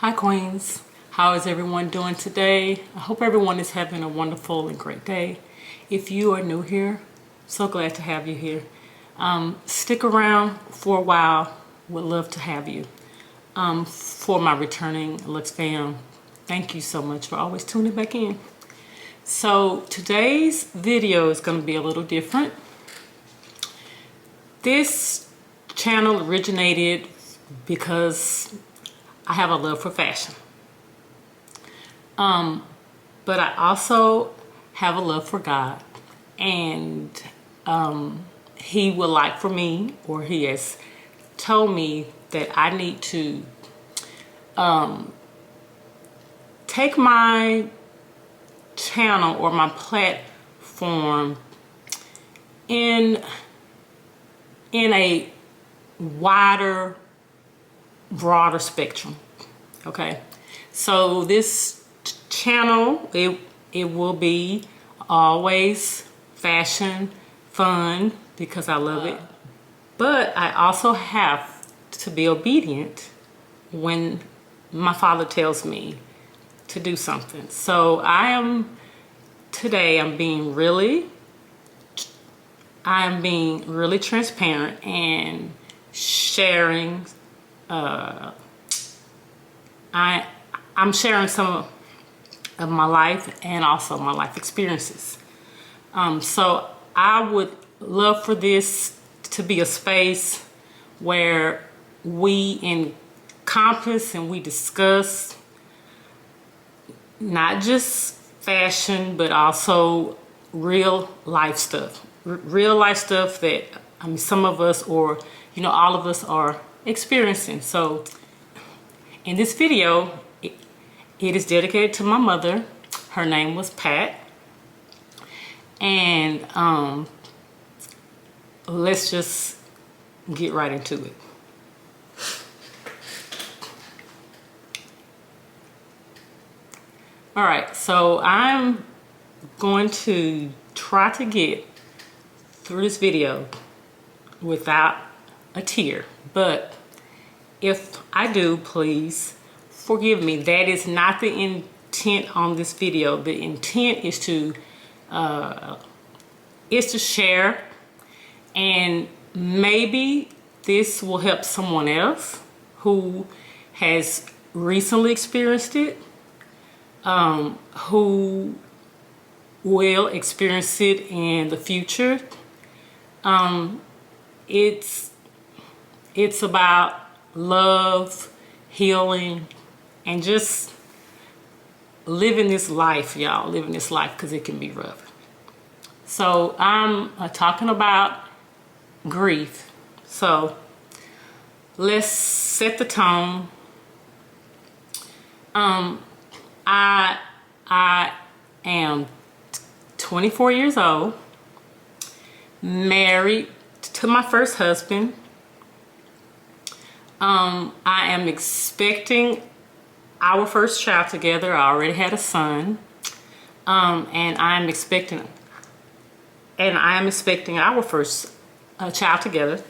Hi Queens, how is everyone doing today? I hope everyone is having a wonderful and great day. If you are new here, so glad to have you here. Stick around for a while, would love to have you. For my returning Luxe fam, thank you so much for always tuning back in. So today's video is going to be a little different. This channel originated because I have a love for fashion. But I also have a love for God, and he would like for me, or he has told me that I need to take my channel or my platform in a wider, broader spectrum. Okay, so this channel, it will be always fashion, fun, because I love it, but I also have to be obedient when my father tells me to do something. So today I'm being really transparent and sharing. I'm sharing some of my life and also my life experiences. So I would love for this to be a space where we encompass and we discuss not just fashion, but also real life stuff. Real life stuff that some of us, or all of us, are experiencing. So in this video, it is dedicated to my mother. Her name was Pat. And let's just get right into it. All right, so I'm going to try to get through this video without a tear, but if I do, please forgive me. That is not the intent on this video. The intent is to share, and maybe this will help someone else who has recently experienced it, who will experience it in the future. It's about love, healing, and just living this life, y'all. Living this life, because it can be rough. So I'm talking about grief. So let's set the tone. I am 24 years old, married to my first husband. I am expecting our first child together. I already had a son, and I am expecting our first child together,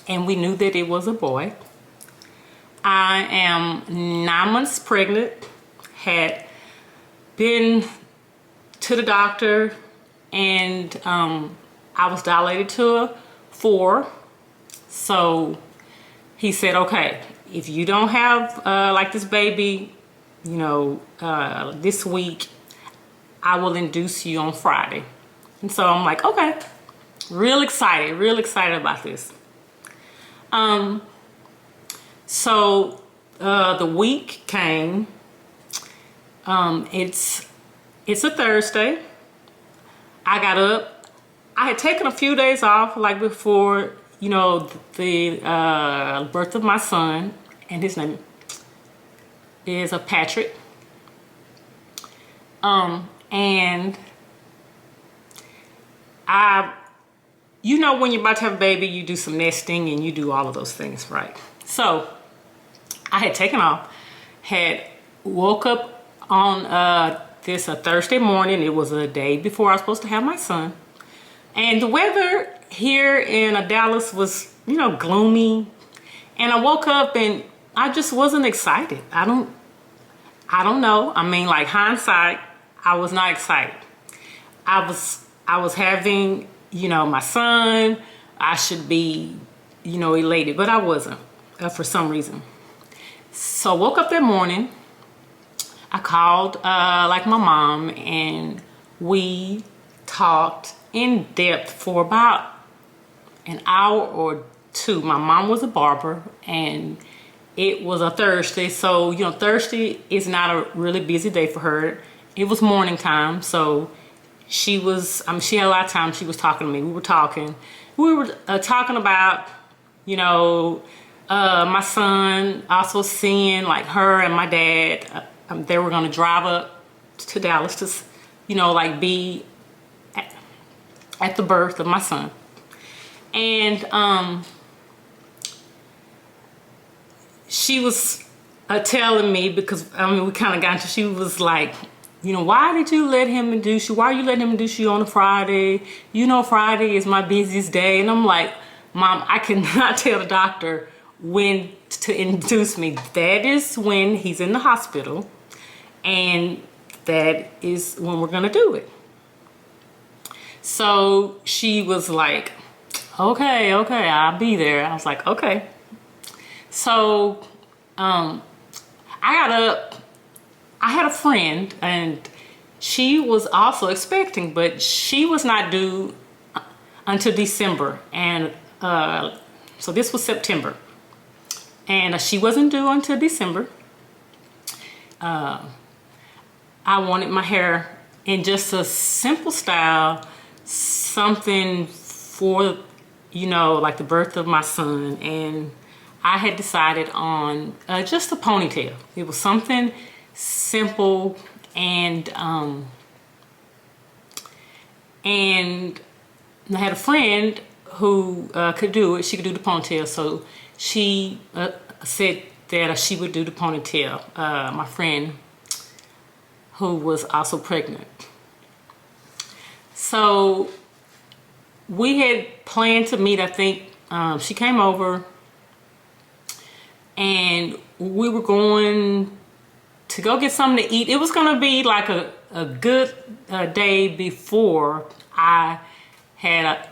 and we knew that it was a boy. I am 9 months pregnant, had been to the doctor, and I was dilated to a 4. So he said, okay, if you don't have like this baby, this week, I will induce you on Friday. And so I'm like, okay, real excited about this. So the week came. It's a Thursday. I got up. I had taken a few days off, like before, the birth of my son, and his name is Patrick. And when you're about to have a baby, you do some nesting and you do all of those things, right? So I had taken off, had woke up on this Thursday morning. It was a day before I was supposed to have my son. And the weather here in Dallas was, gloomy. And I woke up and I just wasn't excited. I don't know. I mean, like hindsight, I was not excited. I was having, my son. I should be, elated, but I wasn't for some reason. So I woke up that morning. I called like my mom, and we talked in depth for about an hour or two. My mom was a barber, and it was a Thursday, so Thursday is not a really busy day for her. It was morning time, so she had a lot of time. She was talking to me. We were talking about my son, also seeing like her and my dad. They were going to drive up to Dallas to like be at the birth of my son. And she was telling me, because we kind of got into, she was like, why did you let him induce you? Why are you letting him induce you on a Friday? Friday is my busiest day. And I'm like, Mom, I cannot tell the doctor when to induce me. That is when he's in the hospital, and that is when we're gonna do it. So she was like, okay, I'll be there. I was like, okay. So I got up. I had a friend, and she was also expecting, but she was not due until December. And so this was September, and she wasn't due until December. I wanted my hair in just a simple style, something for, like the birth of my son. And I had decided on just a ponytail. It was something simple, and I had a friend who could do it. She could do the ponytail, so she said that she would do the ponytail. My friend, who was also pregnant. So we had planned to meet. I think she came over, and we were going to go get something to eat. It was going to be like a good day before I had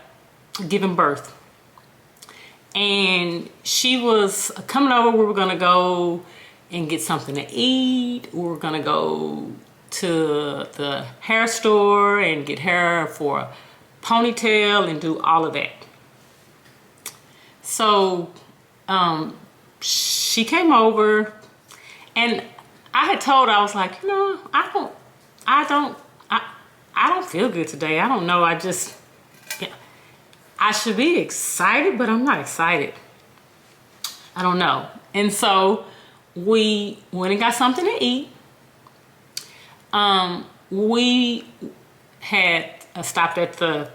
given birth. And she was coming over. We were going to go and get something to eat. We were going to go to the hair store and get hair for a ponytail and do all of that. So she came over, and I had told her, I was like, I don't feel good today. I don't know. I should be excited, but I'm not excited. I don't know. And so we went and got something to eat. We had stopped at the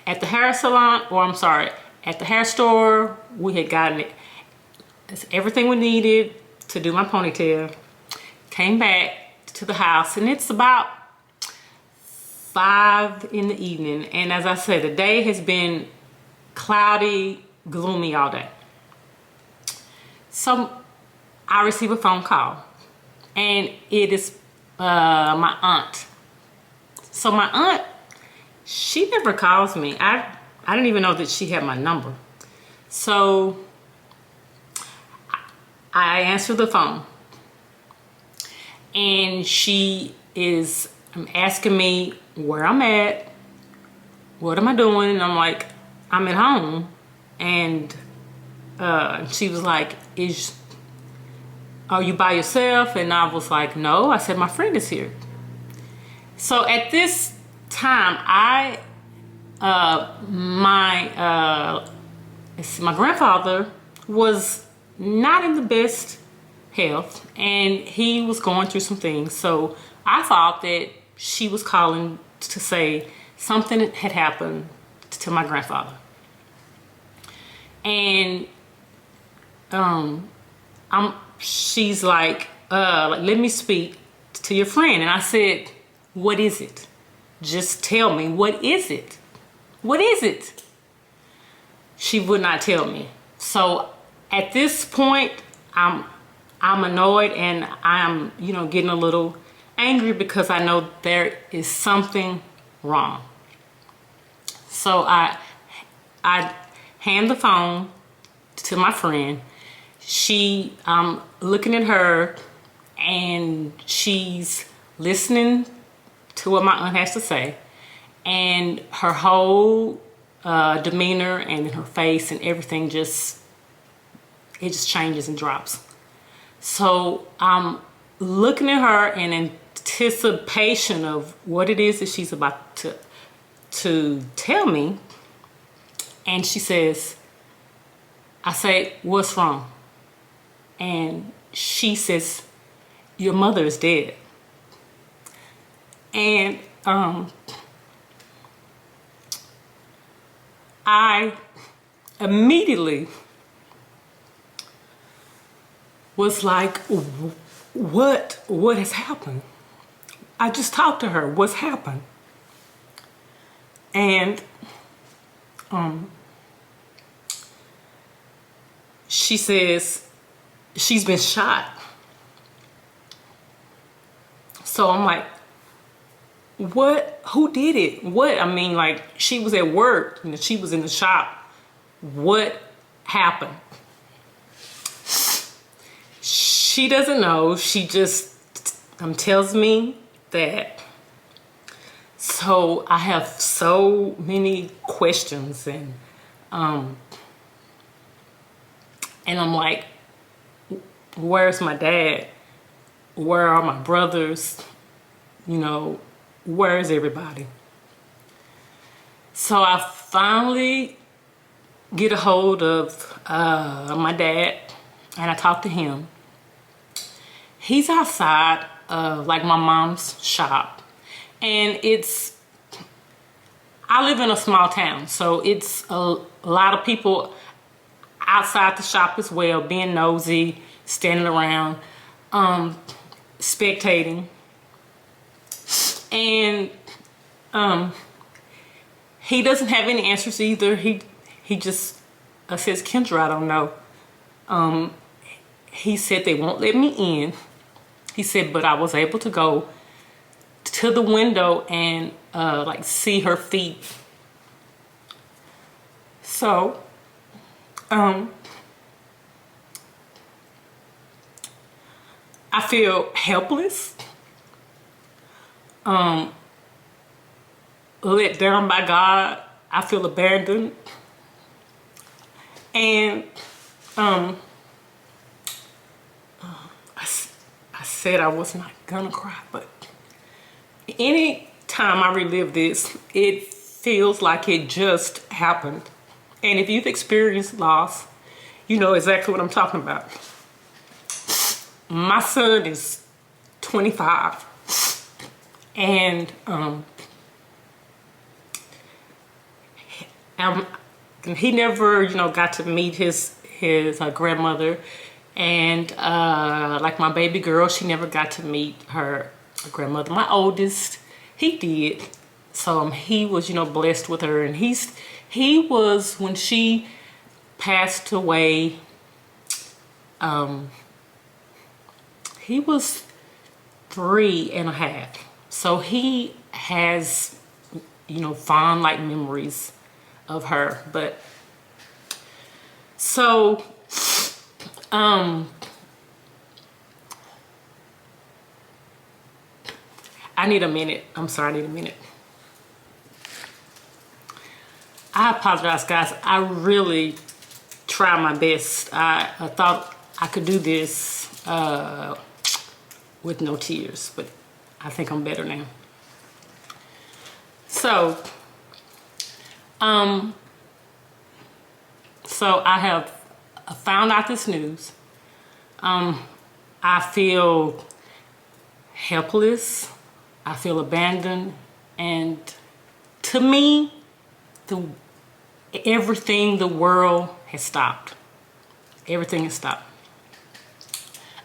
hair salon, at the hair store. We had gotten everything we needed to do my ponytail. Came back to the house, and it's about 5 in the evening. And as I said, the day has been cloudy, gloomy all day. So I receive a phone call, and it is my aunt. So my aunt, she never calls me. I didn't even know that she had my number. So I answer the phone, and she is asking me where I'm at, what am I doing, and I'm like, I'm at home. And she was like, are you by yourself? And I was like, no. I said, my friend is here. So at this time, my grandfather was not in the best health, and he was going through some things. So I thought that she was calling to say something had happened to my grandfather. And she's like, let me speak to your friend. And I said, what is it? Just tell me, what is it? What is it? She would not tell me. So at this point, I'm I'm annoyed and I'm, getting a little angry because I know there is something wrong. So I hand the phone to my friend. I'm looking at her and she's listening to what my aunt has to say, and her whole demeanor and her face and everything just changes and drops. So I'm looking at her in anticipation of what it is that she's about to tell me, and she says, I say, what's wrong? And she says, your mother is dead. And I immediately was like, what has happened? I just talked to her. What's happened? And she says she's been shot. So I'm like, what? Who did it? What? I mean, like, she was at work and she was in the shop. What happened? She doesn't know. She just tells me that. So I have so many questions, and I'm like, where's my dad? Where are my brothers? Where is everybody? So I finally get a hold of my dad, and I talk to him. He's outside of like my mom's shop, and I live in a small town, so it's a lot of people outside the shop as well, being nosy, standing around, spectating. And he doesn't have any answers either. He just says, Kendra, I don't know. He said they won't let me in. He said, but I was able to go to the window and like see her feet. So I feel helpless, let down by God. I feel abandoned, and I said I was not gonna cry, but any time I relive this, it feels like it just happened. And if you've experienced loss, you know exactly what I'm talking about. My son is 25, and he never, got to meet his grandmother, and like my baby girl, she never got to meet her grandmother. My oldest, he did. So he was, blessed with her, and he was, when she passed away, he was 3.5. So he has, fond like memories of her. But so I need a minute. I'm sorry, I need a minute. I apologize, guys. I really tried my best. I thought I could do this with no tears, but I think I'm better now. So, so I have found out this news. I feel helpless. I feel abandoned, and to me, everything, the world has stopped. Everything has stopped.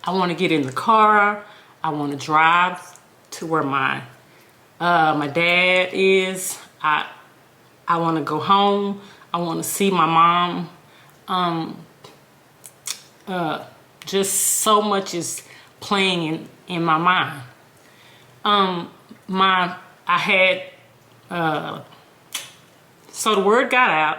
I want to get in the car. I want to drive to where my dad is. I want to go home. I want to see my mom. just so much is playing in my mind. I had, so the word got out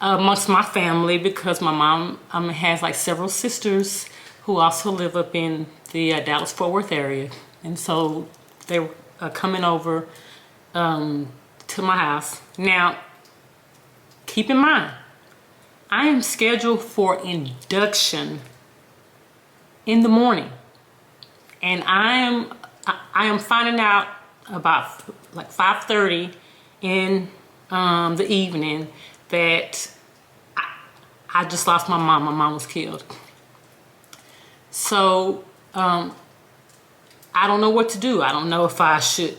amongst my family, because my mom has like several sisters who also live up in the Dallas-Fort Worth area. And so they were coming over to my house. Now, keep in mind, I am scheduled for induction in the morning. And I am finding out about like 5:30 in the evening that I just lost my mom. My mom was killed. So I don't know what to do. I don't know if I should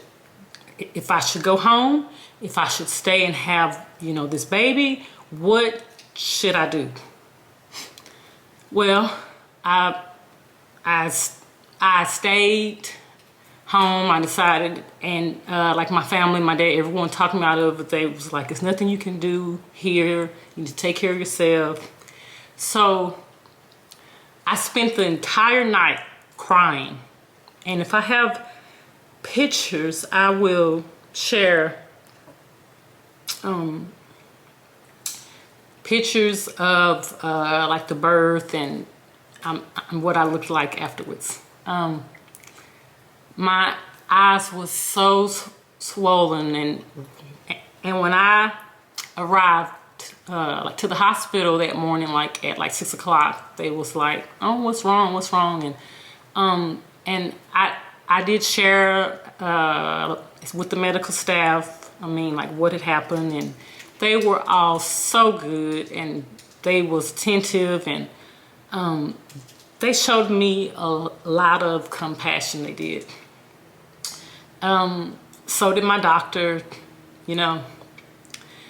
go home, if I should stay and have, you know, this baby. What should I do? Well, I stayed home. I decided, and like my family, my dad, everyone talking about it, but they was like, "There's nothing you can do here. You need to take care of yourself." So I spent the entire night crying, and if I have pictures, I will share pictures of like the birth and what I looked like afterwards. My eyes was so swollen, and when I arrived like to the hospital that morning, like at like 6 o'clock, they was like, "Oh, what's wrong?" And I did share with the medical staff, I mean, like what had happened, and they were all so good, and they was attentive, and they showed me a lot of compassion. They did. So did my doctor, you know.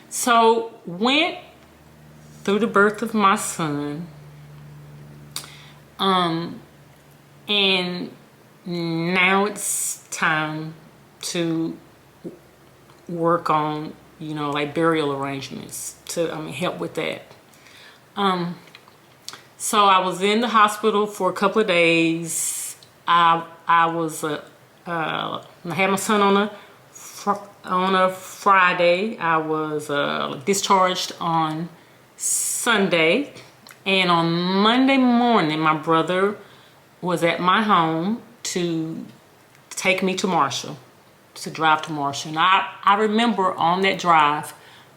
So went through the birth of my son, and now it's time to work on, you know, like burial arrangements to, help with that. So I was in the hospital for a couple of days. I had my son on a Friday. I was discharged on Sunday, and on Monday morning, my brother was at my home to take me to Marshall, to drive to Marshall. And I remember on that drive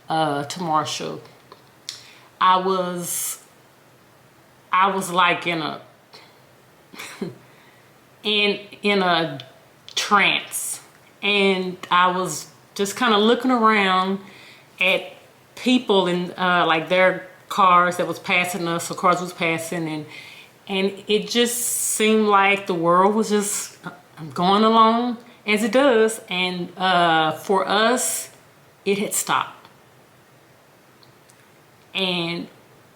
to Marshall, I was like in a in a trance, and I was just kind of looking around at people in like their cars that was passing us, or cars was passing, and it just seemed like the world was just going along as it does, and for us, it had stopped. And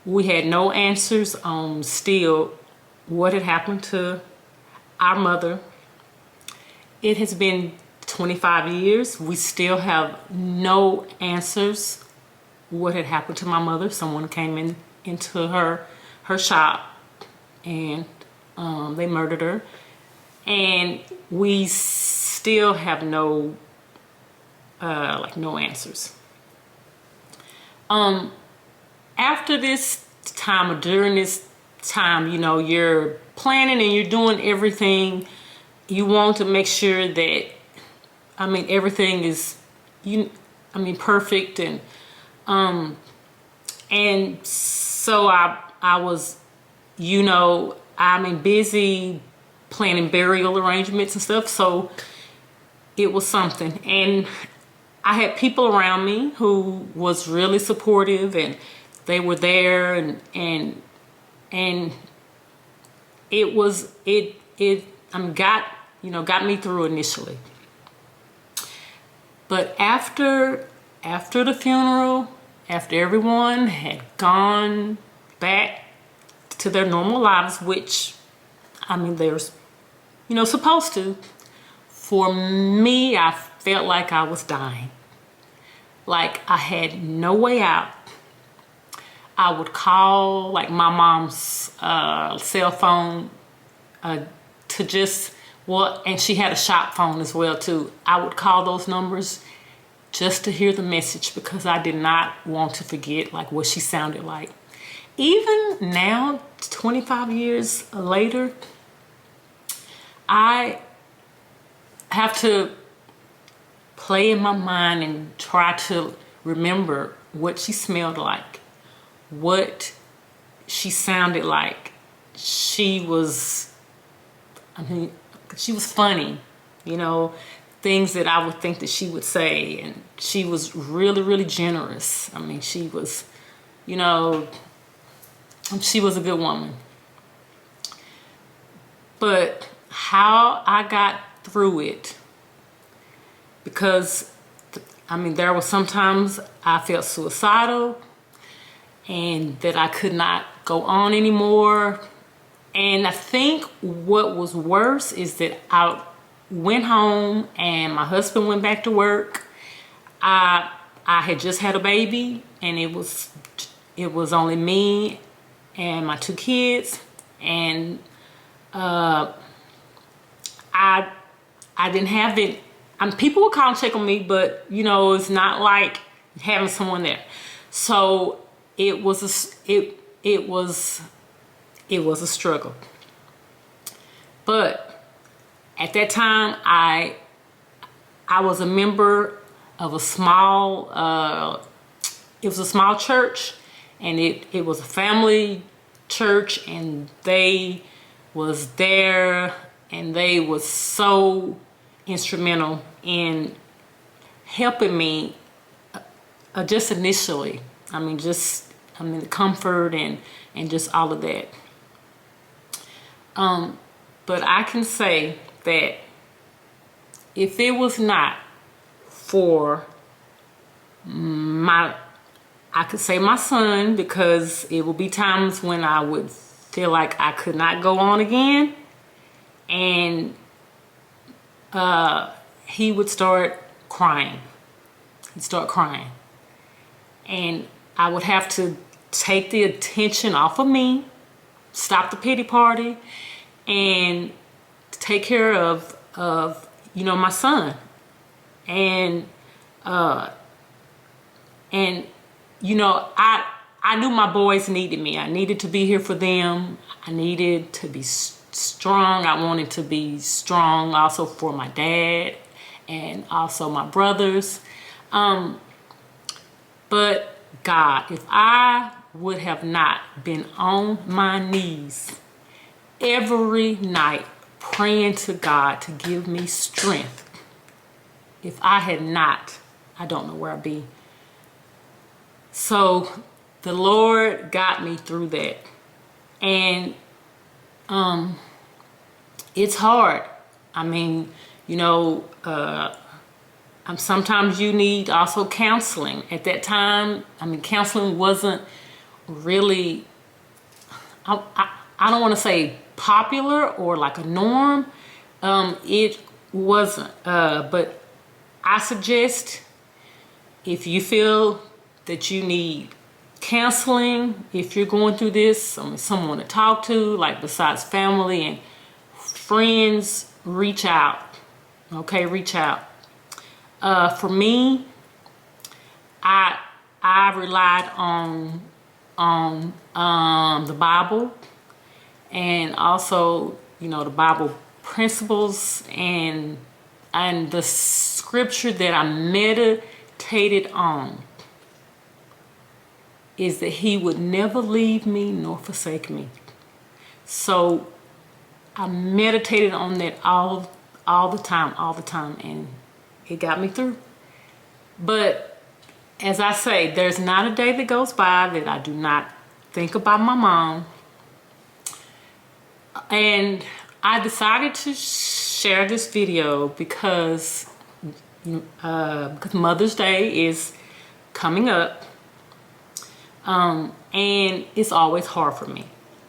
we had no answers on still what had happened to our mother. It has been 25 years. We still have no answers what had happened to my mother. Someone came into her shop, and they murdered her. And we still have no answers. After this time, or during this time, you know, you're planning and you're doing everything. You want to make sure that, everything is, perfect, and so I was, busy planning burial arrangements and stuff. So it was something, and I had people around me who was really supportive, and they were there, and it got me through initially. But after the funeral, after everyone had gone back to their normal lives, which they're supposed to, for me, I felt like I was dying. Like I had no way out. I would call like my mom's cell phone to just, well, and she had a shop phone as well too. I would call those numbers just to hear the message because I did not want to forget like what she sounded like. Even now, 25 years later, I have to play in my mind and try to remember what she smelled like, what she sounded like. She was, I mean, she was funny, you know, things that I would think that she would say. And she was really, really generous. I mean, she was, you know, she was a good woman. But how I got through it, because I mean, there were sometimes I felt suicidal and that I could not go on anymore. And I think what was worse is that I went home and my husband went back to work. I had just had a baby, and it was only me and my 2 kids, and I didn't have it. People would call and check on me, but you know, it's not like having someone there. So it was a struggle. But at that time, I was a member of a small. It was a small church, and it was a family church, and they was there, and they was so instrumental in helping me just initially. I mean, the comfort and just all of that. But I can say that if it was not for I could say my son, because it will be times when I would feel like I could not go on again, and he would start crying. He'd start crying, and I would have to take the attention off of me, stop the pity party, and take care of you know, my son. And you know, I knew my boys needed me. I needed to be here for them. I needed to be strong. I wanted to be strong also for my dad and also my brothers. But God, if I would have not been on my knees every night praying to God to give me strength, if I had not, I don't know where I'd be. So the Lord got me through that. And it's hard. I mean, you know, sometimes you need also counseling. At that time, I mean, counseling wasn't really, I don't want to say popular or like a norm. It wasn't. But I suggest, if you feel that you need counseling, if you're going through this, someone to talk to, like besides family and friends, reach out. Okay, reach out. For me, I relied on the Bible, and also, you know, the Bible principles, and the scripture that I meditated on is that He would never leave me nor forsake me. So I meditated on that all the time, and it got me through. But as I say, there's not a day that goes by that I do not think about my mom. And I decided to share this video because Mother's Day is coming up. And it's always hard for me.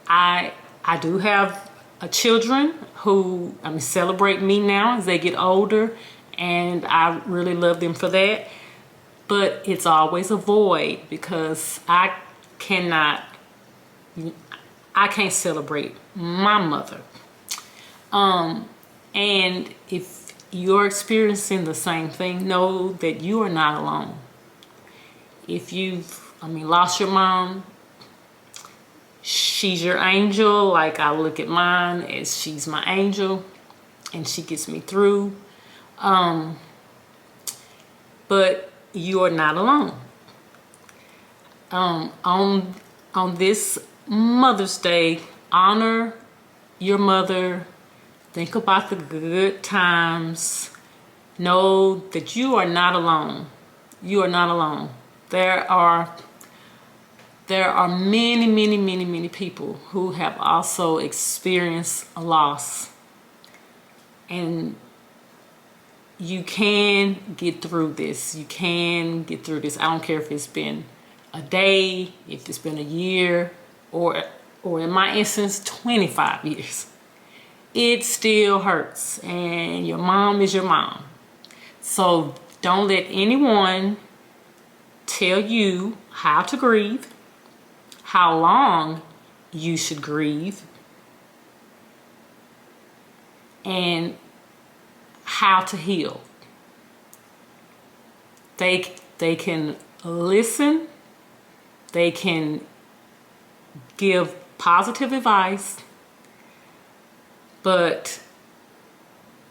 I do have children who celebrate me now as they get older, and I really love them for that. But it's always a void because I cannot, I can't celebrate my mother. And if you're experiencing the same thing, know that you are not alone. If you've, lost your mom, she's your angel. Like, I look at mine as she's my angel and she gets me through. But you are not alone. On this Mother's Day, honor your mother. Think about the good times. Know that you are not alone. You are not alone. There are many, many, many, many people who have also experienced a loss. And you can get through this. You can get through this. I don't care if it's been a day, if it's been a year, or in my instance, 25 years. It still hurts, and your mom is your mom. So don't let anyone tell you how to grieve, how long you should grieve, and how to heal. They can listen, they can give positive advice, but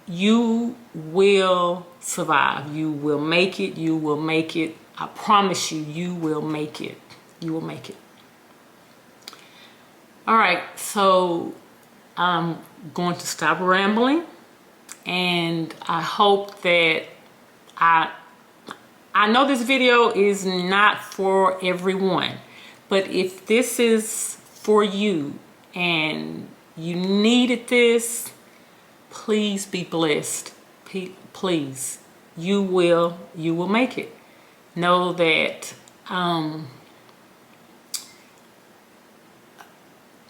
you will survive. You will make it. You will make it. I promise you, you will make it. You will make it. All right, so I'm going to stop rambling, and I hope that I know this video is not for everyone, but if this is for you and you needed this, please be blessed. Please, you will make it. Know that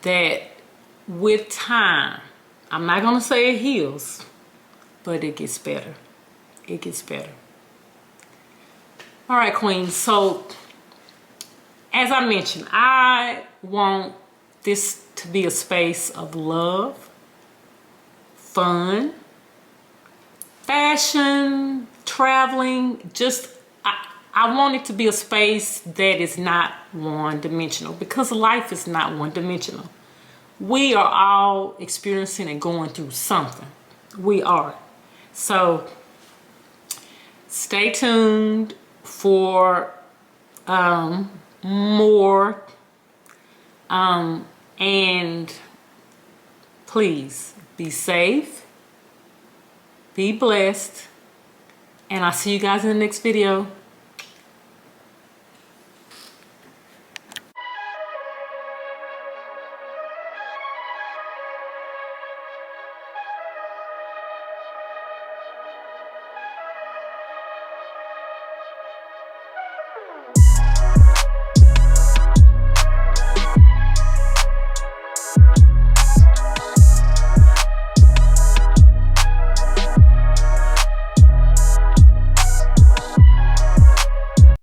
that with time, I'm not gonna say it heals, but it gets better. It gets better. All right, Queens. So, as I mentioned, I want this to be a space of love, fun, fashion, traveling. Just, I want it to be a space that is not one-dimensional, because life is not one-dimensional. We are all experiencing and going through something. We are. So, stay tuned for more, and please be safe, be blessed, and I'll see you guys in the next video.